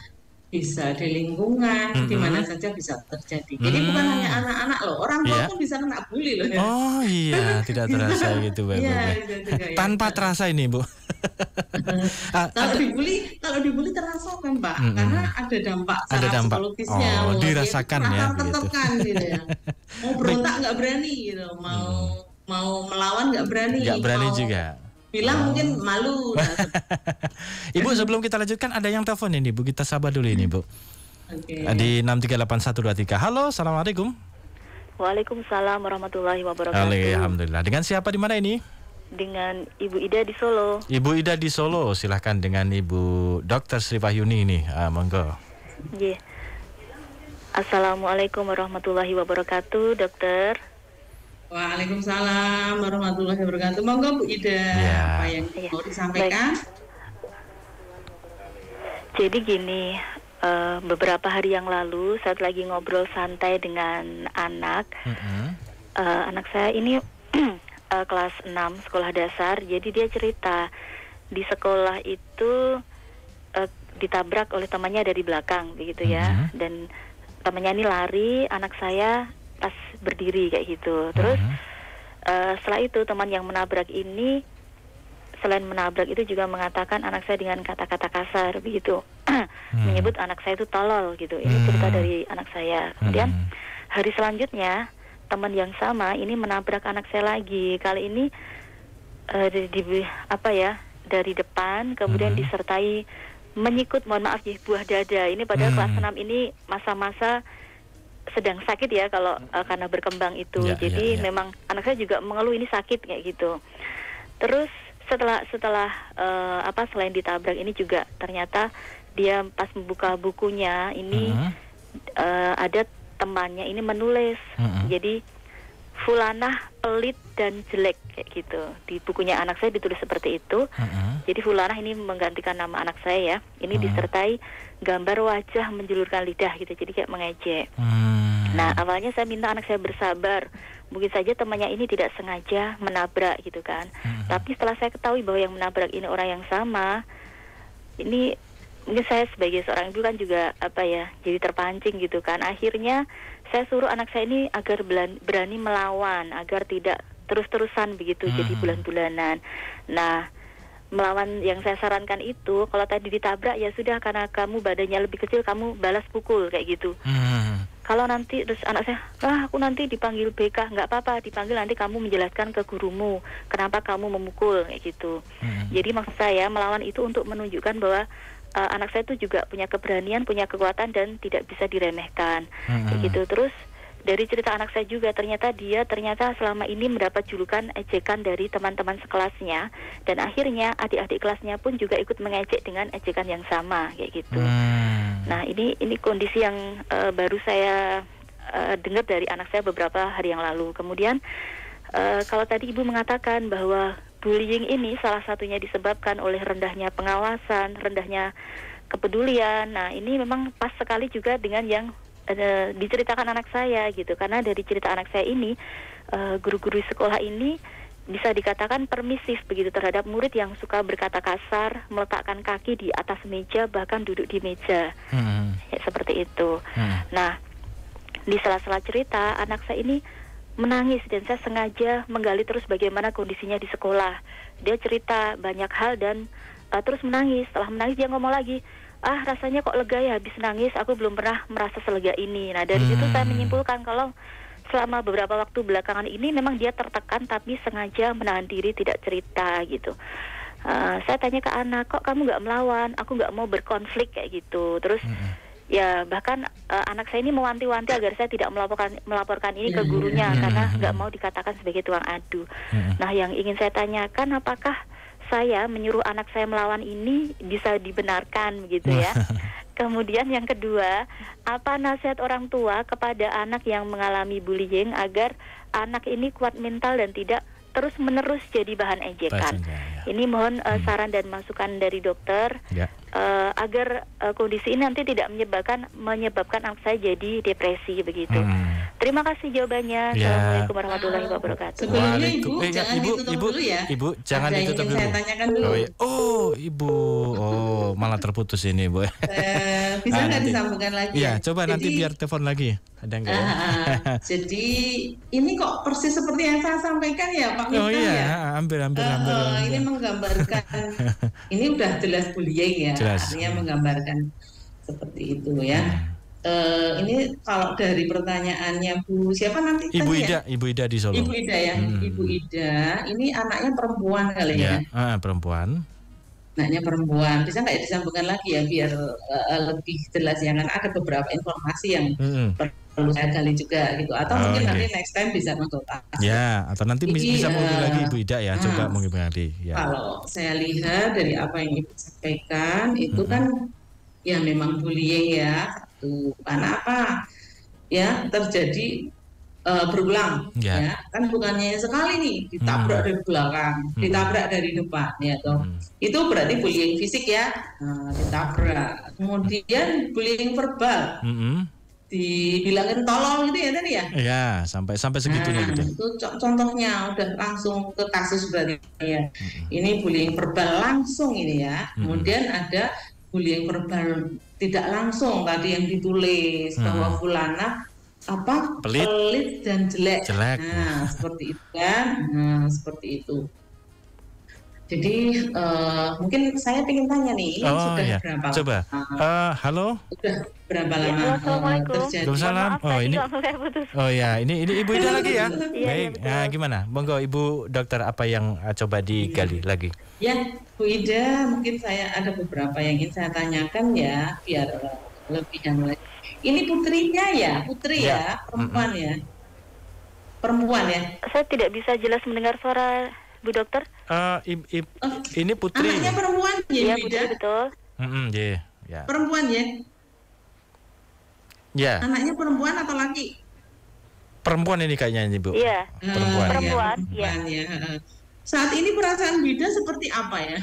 bisa di lingkungan, di mana saja bisa terjadi. Jadi bukan hanya anak-anak loh, orang tua pun bisa kena bully loh ya. Oh iya, tidak terasa gitu, Bu. Tanpa terasa ini, Bu. Kalau dibully terasa kan, Pak, karena ada dampak psikologisnya. Dirasakan ya, tertekan gitu ya. Mau berontak nggak berani gitu, mau melawan nggak berani. Nggak berani juga. Bilang mungkin malu. Ibu, sebelum kita lanjutkan ada yang telepon ini, Bu. Kita sabar dulu ini, Bu. Okay. Di 6381123. Halo, assalamualaikum. Waalaikumsalam warahmatullahi wabarakatuh. Alhamdulillah. Dengan siapa di mana ini? Dengan Ibu Ida di Solo. Ibu Ida di Solo, silahkan dengan Ibu Dr. Sri Wahyuni ini, monggo. Yeah. Assalamualaikum warahmatullahi wabarakatuh, dokter. Waalaikumsalam warahmatullahi wabarakatuh. Monggo Bu Ida, apa yang mau disampaikan? Jadi gini, beberapa hari yang lalu saat lagi ngobrol santai dengan anak, anak saya ini kelas 6 sekolah dasar. Jadi dia cerita di sekolah itu ditabrak oleh temannya dari belakang, begitu ya. Dan temannya ini lari, anak saya pas berdiri kayak gitu. Terus setelah itu teman yang menabrak ini selain menabrak itu juga mengatakan anak saya dengan kata-kata kasar begitu. Menyebut anak saya itu tolol gitu. Ini cerita dari anak saya. Kemudian hari selanjutnya teman yang sama ini menabrak anak saya lagi. Kali ini dari depan, kemudian disertai menyikut, mohon maaf ya, buah dada. Ini padahal kelas 6 ini masa-masa sedang sakit ya kalau karena berkembang itu. Jadi memang anak saya juga mengeluh ini sakit kayak gitu. Terus setelah selain ditabrak ini juga ternyata dia pas membuka bukunya ini ada temannya ini menulis. Jadi fulanah pelit dan jelek kayak gitu. Di bukunya anak saya ditulis seperti itu. Jadi fulanah ini menggantikan nama anak saya ya. Ini disertai gambar wajah menjulurkan lidah gitu. Jadi kayak mengejek. Nah, awalnya saya minta anak saya bersabar. Mungkin saja temannya ini tidak sengaja menabrak gitu kan. Tapi setelah saya ketahui bahwa yang menabrak ini orang yang sama, ini mungkin saya sebagai seorang ibu kan juga jadi terpancing gitu kan. Akhirnya saya suruh anak saya ini agar berani melawan, agar tidak terus-terusan begitu jadi bulan-bulanan. Nah, melawan yang saya sarankan itu, kalau tadi ditabrak ya sudah, karena kamu badannya lebih kecil kamu balas pukul kayak gitu. Kalau nanti terus anak saya, aku nanti dipanggil BK, nggak apa-apa, dipanggil nanti kamu menjelaskan ke gurumu kenapa kamu memukul kayak gitu. Jadi maksud saya melawan itu untuk menunjukkan bahwa anak saya itu juga punya keberanian, punya kekuatan dan tidak bisa diremehkan kayak gitu. Terus dari cerita anak saya juga ternyata selama ini mendapat julukan ejekan dari teman-teman sekelasnya, dan akhirnya adik-adik kelasnya pun juga ikut mengejek dengan ejekan yang sama kayak gitu. Nah ini kondisi yang baru saya dengar dari anak saya beberapa hari yang lalu. Kemudian kalau tadi Ibu mengatakan bahwa bullying ini salah satunya disebabkan oleh rendahnya pengawasan, rendahnya kepedulian. Nah ini memang pas sekali juga dengan yang diceritakan anak saya gitu, karena dari cerita anak saya ini guru-guru sekolah ini bisa dikatakan permisif begitu terhadap murid yang suka berkata kasar, meletakkan kaki di atas meja, bahkan duduk di meja ya, seperti itu. Nah di sela-sela cerita anak saya ini menangis dan saya sengaja menggali terus bagaimana kondisinya di sekolah. Dia cerita banyak hal dan terus menangis. Setelah menangis dia ngomong lagi, rasanya kok lega ya habis nangis, aku belum pernah merasa selega ini. Nah dari situ saya menyimpulkan kalau selama beberapa waktu belakangan ini memang dia tertekan tapi sengaja menahan diri tidak cerita gitu. Saya tanya ke anak, kok kamu nggak melawan? Aku nggak mau berkonflik kayak gitu. Terus ya bahkan anak saya ini mewanti-wanti agar saya tidak melaporkan ini ke gurunya karena nggak mau dikatakan sebagai tukang adu. Nah yang ingin saya tanyakan, apakah saya menyuruh anak saya melawan ini bisa dibenarkan begitu ya. Kemudian yang kedua, apa nasihat orang tua kepada anak yang mengalami bullying agar anak ini kuat mental dan tidak terus-menerus jadi bahan ejekan. Ini mohon saran dan masukan dari dokter agar kondisi ini nanti tidak menyebabkan anak saya jadi depresi begitu. Terima kasih jawabannya. Assalamualaikum warahmatullahi wabarakatuh. Sebelumnya Ibu, jangan ditutup dulu ya. Ibu, jangan ditutup dulu. Saya tanyakan dulu. Ibu. Malah terputus ini, Bu. Bisa nggak disambungkan lagi? Iya, coba nanti biar telepon lagi. Ada nggak? Jadi ini kok persis seperti yang saya sampaikan ya, Pak Miftah ya? Hampir. Ini menggambarkan, ini udah jelas bullying ya, artinya menggambarkan seperti itu ya. Ini kalau dari pertanyaannya Bu siapa nanti? Ibu Ida, Ibu Ida di Solo. Ibu Ida ya, Ibu Ida. Ini anaknya perempuan kali ya? Perempuan. Anaknya perempuan. Bisa nggak disambungkan lagi ya biar lebih jelas ya? Kan ada beberapa informasi yang perlu saya gali juga gitu. Atau mungkin nanti next time bisa konsultasi. Ya, atau nanti bisa menghubungi lagi Ibu Ida ya. Coba menghubungi lagi. Ya. Kalau saya lihat dari apa yang Ibu sampaikan itu kan ya memang bullying ya. Karena apa ya terjadi berulang ya kan bukannya sekali nih ditabrak dari belakang, ditabrak dari depan ya toh. Itu berarti bullying fisik ya, ditabrak. Kemudian bullying verbal, dibilangin tolol gitu ya tadi ya. Iya, sampai segitunya gitu. Itu contohnya udah langsung ke kasus berarti ya. Ini bullying verbal langsung ini ya. Kemudian ada bullying verbal tidak langsung tadi yang ditulis bahwa fulana pelit dan jelek. Nah, seperti itu kan. Seperti itu. Jadi mungkin saya ingin tanya nih, sudah berapa lama? Coba. Halo. Sudah berapa lama terjadi? Waalaikumsalam. Ini Ibu Ida lagi ya. Baik. Nah, gimana? Monggo Ibu Dokter, apa yang coba digali lagi? Ya, Bu Ida, mungkin saya ada beberapa yang ingin saya tanyakan ya, biar lebih lagi. Ini putrinya ya, perempuan ya. Perempuan ya. Saya tidak bisa jelas mendengar suara Bu Dokter. Ini putri. Anaknya perempuan ya, Bu Ida? Betul. Ya. Perempuan ya? Ya. Anaknya perempuan atau laki? Perempuan ini kayaknya ini, Bu. Iya. Perempuan ya. Saat ini perasaan Bida seperti apa ya?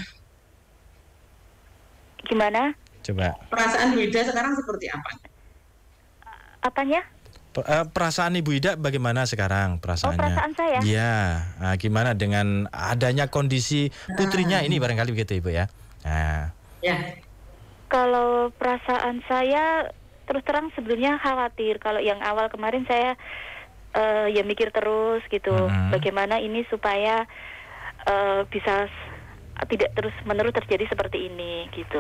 Gimana? Coba. Perasaan Bida sekarang seperti apa? Apanya? Perasaan Ibu Ida bagaimana sekarang perasaannya? Perasaan saya? Iya. Nah, gimana dengan adanya kondisi putrinya ini barangkali begitu Ibu ya? Nah. Ya. Kalau perasaan saya terus terang sebelumnya khawatir. Kalau yang awal kemarin saya ya mikir terus gitu. Bagaimana ini supaya bisa tidak terus menerus terjadi seperti ini gitu.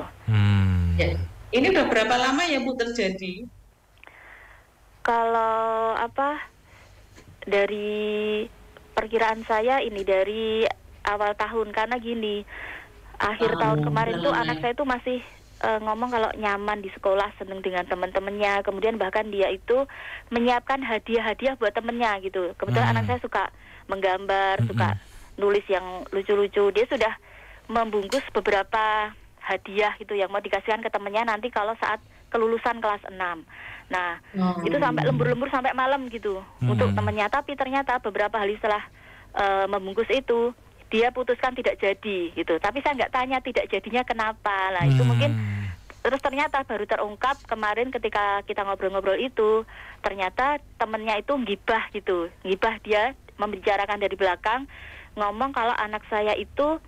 Ya. Ini udah berapa lama ya Bu terjadi? Kalau dari perkiraan saya ini dari awal tahun, karena gini, akhir tahun kemarin tuh anak saya tuh masih ngomong kalau nyaman di sekolah, seneng dengan teman-temannya, kemudian bahkan dia itu menyiapkan hadiah-hadiah buat temennya gitu. Kebetulan anak saya suka menggambar, suka nulis yang lucu-lucu. Dia sudah membungkus beberapa hadiah gitu yang mau dikasihkan ke temennya nanti kalau saat kelulusan kelas 6. Nah, itu sampai lembur-lembur sampai malam gitu untuk temennya. Tapi ternyata beberapa hari setelah membungkus itu, dia putuskan tidak jadi gitu. Tapi saya nggak tanya tidak jadinya kenapa. Nah, itu mungkin terus ternyata baru terungkap kemarin ketika kita ngobrol-ngobrol itu, ternyata temennya itu ngibah gitu. Ngibah, dia membicarakan dari belakang, ngomong kalau anak saya itu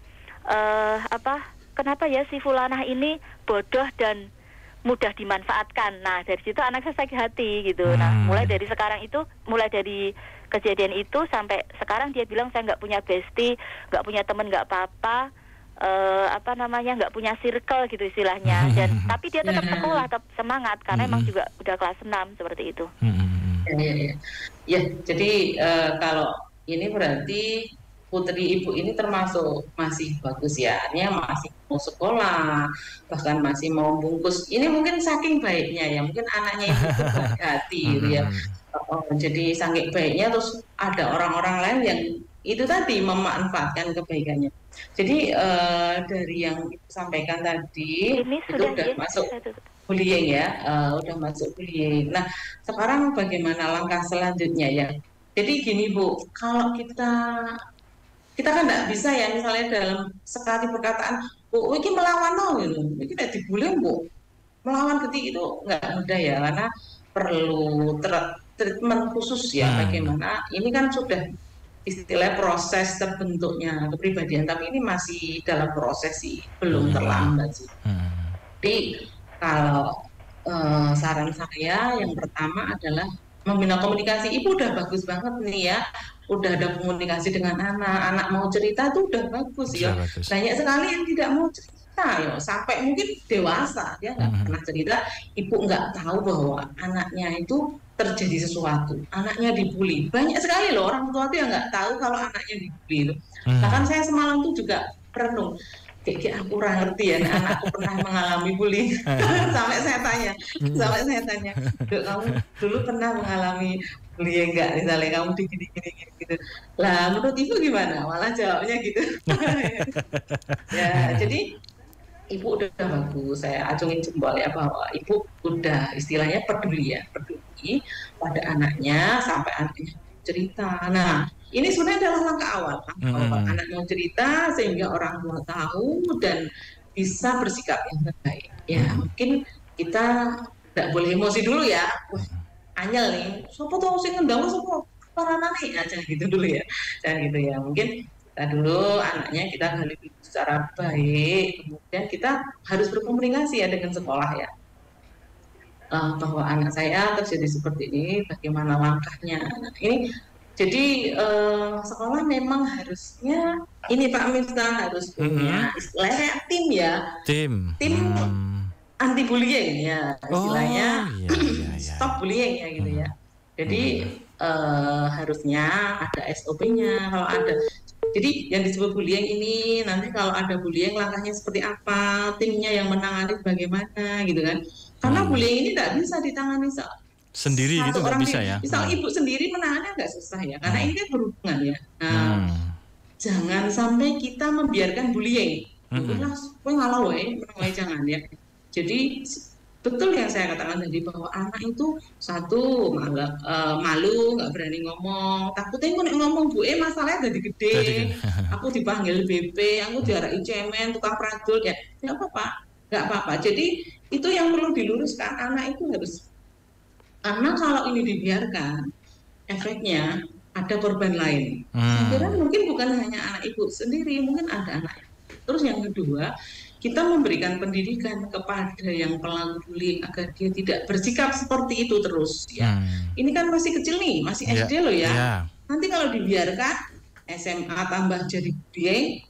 kenapa ya si fulanah ini bodoh dan mudah dimanfaatkan. Nah, dari situ anak saya sakit hati gitu. Nah, mulai dari sekarang itu, mulai dari kejadian itu sampai sekarang dia bilang saya nggak punya bestie, nggak punya teman, nggak apa-apa, nggak punya circle gitu istilahnya. Dan tapi dia tetap sekolah, tetap semangat karena emang juga udah kelas 6 seperti itu. Ya, jadi kalau ini berarti putri Ibu ini termasuk masih bagus ya, artinya masih mau sekolah, bahkan masih mau bungkus. Ini mungkin saking baiknya ya, mungkin anaknya Ibu itu baik hati gitu ya. Jadi saking baiknya terus ada orang-orang lain yang itu tadi memanfaatkan kebaikannya. Jadi dari yang Ibu sampaikan tadi ini itu udah masuk bullying ya, udah masuk bullying. Nah, sekarang bagaimana langkah selanjutnya ya? Jadi gini Bu, kalau kita kita kan nggak bisa ya misalnya dalam sekali perkataan, oh ini melawan no gitu, ini tidak dibully kok, melawan ketik itu nggak mudah ya karena perlu treatment khusus ya bagaimana ini kan sudah istilah proses terbentuknya kepribadian, tapi ini masih dalam proses sih, belum terlambat sih. Jadi kalau saran saya yang pertama adalah membina komunikasi. Ibu udah bagus banget nih ya, udah ada komunikasi dengan anak mau cerita tuh udah bagus ya. Banyak sekali yang tidak mau cerita ya, sampai mungkin dewasa dia nggak pernah cerita. Ibu nggak tahu bahwa anaknya itu terjadi sesuatu, anaknya dibully. Banyak sekali loh orang tua tuh yang nggak tahu kalau anaknya dibully itu. Bahkan saya semalam tuh juga perenung, kayak aku kurang ngerti ya, anakku pernah mengalami bullying. sampai saya tanya, kamu dulu pernah mengalami bullying enggak, misalnya kamu gini gitu. Lah menurut ibu gimana? Malah jawabnya gitu. Ya jadi ibu udah bagus, saya acungin jempol ya bahwa ibu udah istilahnya peduli pada anaknya sampai anaknya cerita. Nah ini sebenarnya adalah langkah awal. Anak mau cerita sehingga orang tua tahu dan bisa bersikap yang terbaik. Ya mungkin kita tidak boleh emosi dulu ya. Anyel nih, sopo tuh sing ngendang sopo para nanti aja gitu dulu ya. Jangan gitu ya. Mungkin kita dulu anaknya kita gali secara baik. Kemudian kita harus berkomunikasi ya dengan sekolah ya. Bahwa anak saya terjadi seperti ini, bagaimana langkahnya. Nah, ini jadi sekolah memang harusnya ini Pak Miftah harus punya istilahnya tim ya, tim anti bullying ya istilahnya, stop bullying ya gitu ya. Jadi harusnya ada SOP-nya kalau ada. Jadi yang disebut bullying ini nanti kalau ada bullying langkahnya seperti apa, timnya yang menangani bagaimana gitu kan. Karena bullying ini tidak bisa ditangani sendiri gitu, nggak bisa ya. Misal ibu sendiri menangannya agak susah ya, karena ini kan berhubungan ya. Nah, jangan sampai kita membiarkan bullying. Udah, gue ngalau jangan ya. Jadi betul yang saya katakan tadi bahwa anak itu satu malu, nggak berani ngomong, takutnya ngomong bu masalahnya jadi gede. Aku dipanggil BP, aku diarahin cemen, tukang pradul ya, nggak apa-apa. Jadi itu yang perlu diluruskan, anak itu harus. Karena kalau ini dibiarkan, efeknya ada korban lain. Saya kira mungkin bukan hanya anak ibu sendiri, mungkin ada anak. Terus yang kedua, kita memberikan pendidikan kepada yang pelaku bullying agar dia tidak bersikap seperti itu terus. Ya. Ini kan masih kecil nih, masih SD loh ya. Nanti kalau dibiarkan, SMA tambah jadi bullying,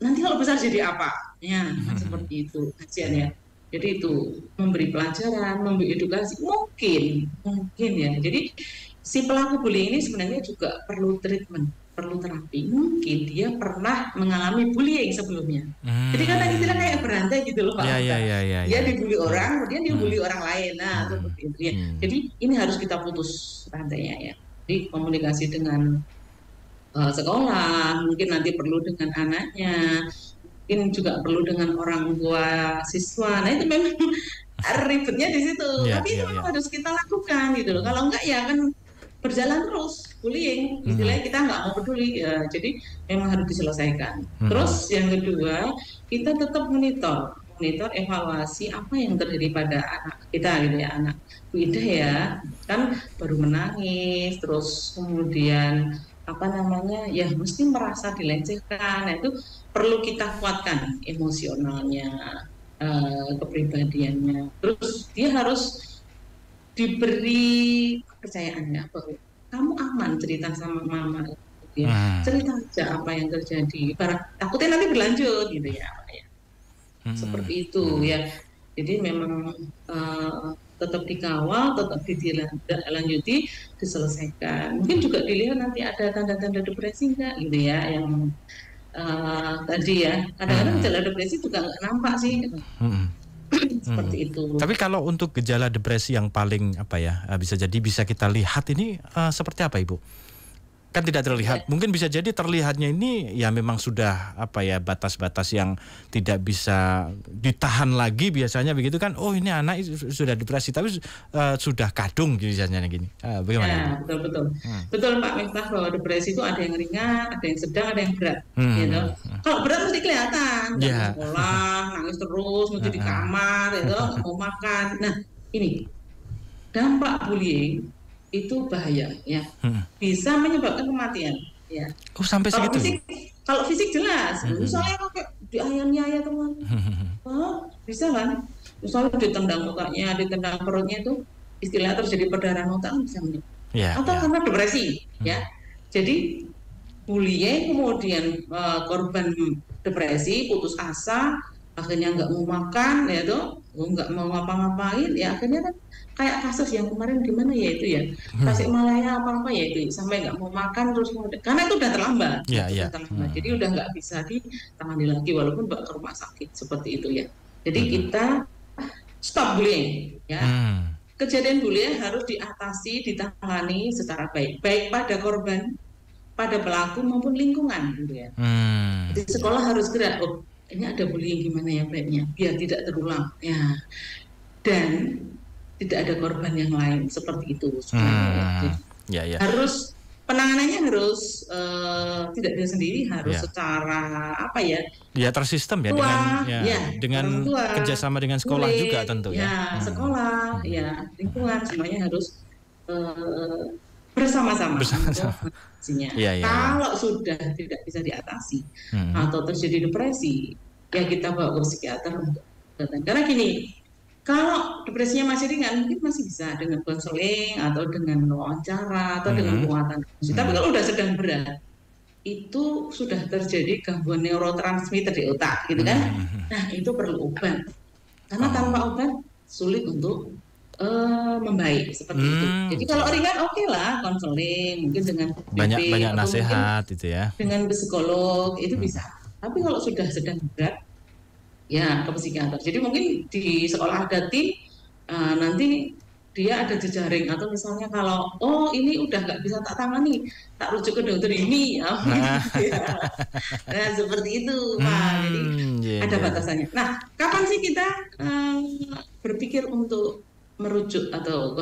nanti kalau besar jadi apa? Ya, seperti itu kajiannya. Jadi itu memberi pelajaran, memberi edukasi mungkin ya. Jadi si pelaku bullying ini sebenarnya juga perlu treatment, perlu terapi. Mungkin dia pernah mengalami bullying sebelumnya. Jadi kan istilah kayak berantai gitu loh Pak. Dia dibully orang, kemudian dia bully orang lain. Nah seperti itu ya. Jadi ini harus kita putus rantainya ya. Jadi komunikasi dengan sekolah, mungkin nanti perlu dengan anaknya. Mungkin juga perlu dengan orang tua siswa. Nah itu memang ribetnya di situ. Tapi itu harus kita lakukan gitu loh. Kalau enggak ya kan berjalan terus bullying. Istilahnya kita nggak mau peduli. Ya, jadi memang harus diselesaikan. Terus yang kedua kita tetap monitor evaluasi apa yang terjadi pada anak kita gitu ya, anak Bu Ida ya kan baru menangis, terus kemudian ya mesti merasa dilecehkan. Nah itu perlu kita kuatkan emosionalnya, kepribadiannya. Terus dia harus diberi kepercayaannya bahwa kamu aman cerita sama mama, ya. Cerita aja apa yang terjadi. Takutnya nanti berlanjut gitu ya. Seperti itu ya. Jadi memang tetap dikawal, tetap dilanjuti, diselesaikan. Mungkin juga dilihat nanti ada tanda-tanda depresi enggak gitu ya, yang tadi ya. Kadang-kadang gejala depresi juga nggak nampak sih. Seperti itu. Tapi kalau untuk gejala depresi yang paling bisa kita lihat ini seperti apa Ibu? kan tidak terlihat. Mungkin bisa jadi terlihatnya ini ya memang sudah batas-batas yang tidak bisa ditahan lagi biasanya begitu kan. Oh ini anak sudah depresi tapi sudah kadung biasanya gini. Bagaimana? Ya, betul. Betul Pak Miftah, bahwa depresi itu ada yang ringan, ada yang sedang, ada yang berat. Gitu. Kalau berat mesti kelihatan, nggak mau sekolah, nangis terus, mesti di kamar, gitu, nggak mau makan. Nah ini dampak bullying itu bahaya ya, bisa menyebabkan kematian ya. Oh sampai segitu? Kalau fisik jelas, misalnya kayak dianiaya teman, bisa kan? Misalnya ditendang mukanya, ditendang perutnya itu istilah terjadi perdarahan otak bisa meninggal. Atau karena depresi ya. Jadi bullying kemudian korban depresi, putus asa, akhirnya nggak mau makan ya tuh, nggak mau ngapa-ngapain ya, akhirnya kan kayak kasus yang kemarin di mana ya itu ya, Tasikmalaya apa ya itu, sampai nggak mau makan terus karena itu udah terlambat, jadi udah nggak bisa ditangani lagi walaupun bawa ke rumah sakit seperti itu ya. Jadi kita stop bullying ya. Kejadian bullying harus diatasi, ditangani secara baik pada korban, pada pelaku maupun lingkungan gitu ya. Jadi sekolah harus gerak. Oh ini ada bullying gimana ya baiknya biar tidak terulang ya, dan tidak ada korban yang lain seperti itu. Harus penanganannya harus tidak dia sendiri, harus secara tersistem ya, dengan kerjasama dengan sekolah juga tentu ya. Sekolah lingkungan semuanya harus bersama-sama. Kalau sudah tidak bisa diatasi atau terjadi depresi, ya kita bawa ke psikiater untuk datang. Karena gini, kalau depresinya masih ringan, mungkin masih bisa dengan konseling atau dengan wawancara atau dengan penguatan. Tapi kalau udah sedang berat, itu sudah terjadi gangguan neurotransmitter di otak, gitu kan? Nah itu perlu obat. Karena tanpa obat sulit untuk membaik seperti itu. Jadi kalau ringan oke lah, konseling mungkin dengan banyak nasihat itu ya. Dengan psikolog itu bisa. Tapi kalau sudah sedang berat, ya ke psikiater. Jadi mungkin di sekolah ada tim, nanti dia ada jejaring atau misalnya kalau ini udah nggak bisa tak tangani, tak rujuk ke dokter ini. Nah seperti itu Pak. Jadi ada batasannya. Nah kapan sih kita berpikir untuk merujuk atau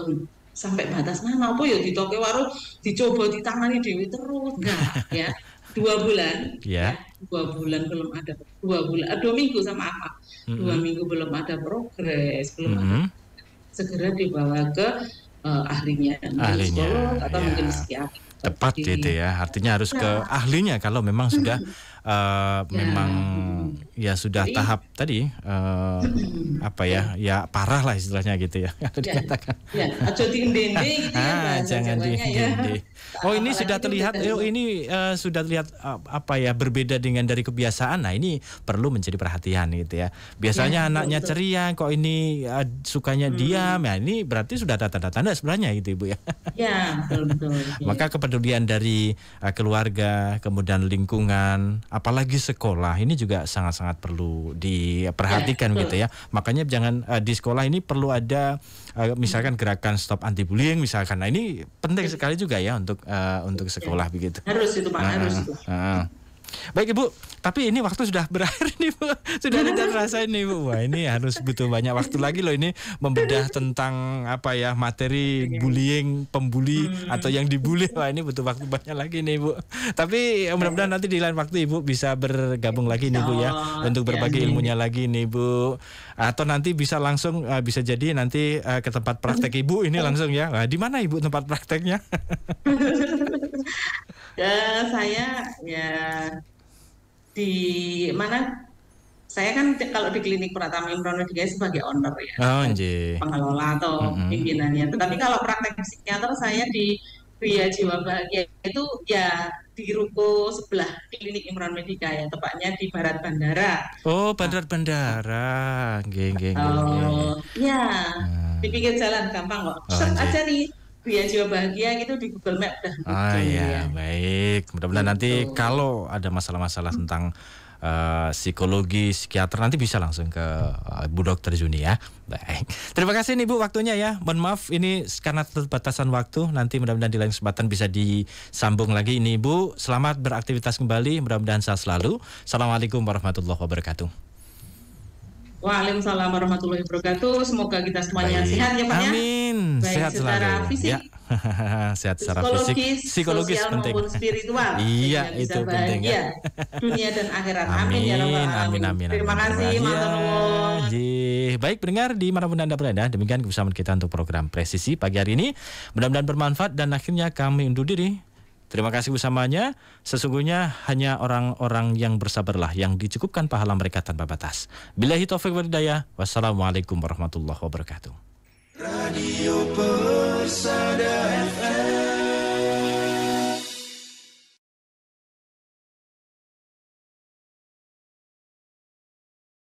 sampai batas mana? Apa ya di toko warung dicoba ditangani dewi terus enggak ya? 2 bulan, 2 bulan belum ada, 2 minggu sama apa? 2 minggu belum ada progres, belum ada, segera dibawa ke ahlinya, psikolog atau mungkin psikiater. Tepat gitu ya, artinya harus ke ahlinya kalau memang sudah memang ya sudah tahap tadi ya parah lah istilahnya gitu ya. Dikatakan. Aja diendende gitu ya. Jangan diendende. Oh ini sudah terlihat, sudah terlihat berbeda dengan dari kebiasaan. Nah ini perlu menjadi perhatian gitu ya. Biasanya anaknya ceria, kok ini sukanya diam. Ya ini berarti sudah ada tanda-tanda sebenarnya gitu Ibu ya. Ya betul. Maka kepedulian dari keluarga, kemudian lingkungan, apalagi sekolah ini juga sangat-sangat perlu diperhatikan gitu ya. Makanya jangan di sekolah ini perlu ada misalkan gerakan stop anti bullying misalkan. Nah ini penting sekali juga ya untuk sekolah begitu. Harus itu Pak, harus itu. Baik Ibu, tapi ini waktu sudah berakhir nih Bu. Sudah tidak terasa ini Bu. Wah ini harus butuh banyak waktu lagi loh ini membedah tentang materi bullying, pembuli atau yang dibully. Wah ini butuh waktu banyak lagi nih Bu. Tapi mudah-mudahan nanti di lain waktu Ibu bisa bergabung lagi nih Bu ya, untuk berbagi ilmunya lagi nih Bu. Atau nanti bisa langsung bisa jadi nanti ke tempat praktek Ibu ini langsung ya. Nah, di mana Ibu tempat prakteknya? Saya ya di mana? Saya kan kalau di klinik Pratama Imron Medika sebagai owner ya, pengelola atau pimpinannya. Tetapi kalau praktek psikiater saya di Pria Jiwa Bahagia itu ya di ruko sebelah klinik Imron Medika ya, tepatnya di Barat Bandara. Oh Barat Bandara, ya di pinggir jalan gampang kok. Search aja nih Pria Jiwa Bahagia gitu di Google Map dah. Baik. Mudah-mudahan nanti kalau ada masalah-masalah tentang psikologi, psikiater, nanti bisa langsung ke Bu Dokter Juni ya. Baik. Terima kasih nih Bu waktunya ya. Mohon maaf ini karena keterbatasan waktu. Nanti mudah-mudahan di lain kesempatan bisa disambung lagi. Ini Bu, selamat beraktivitas kembali. Mudah-mudahan sehat selalu. Assalamualaikum warahmatullahi wabarakatuh. Waalaikumsalam warahmatullahi wabarakatuh. Semoga kita semuanya sehat ya Pak ya. Amin. Baik sehat secara selalu. fisik, Ya. Sehat secara fisik, psikologis sosial penting. maupun spiritual. Iya, itu penting ya. Dunia dan akhirat. Amin ya rabbal alamin. Amin. Terima kasih, matur nuwun. Baik pendengar dimanapun Anda berada, demikian kebersamaan kita untuk program Presisi pagi hari ini. Mudah-mudahan bermanfaat dan akhirnya kami undur diri. Terima kasih bersamanya. Sesungguhnya hanya orang-orang yang bersabarlah yang dicukupkan pahala mereka tanpa batas. Billahi taufiq wal hidayah. Wassalamualaikum warahmatullahi wabarakatuh. Radio Persada FM.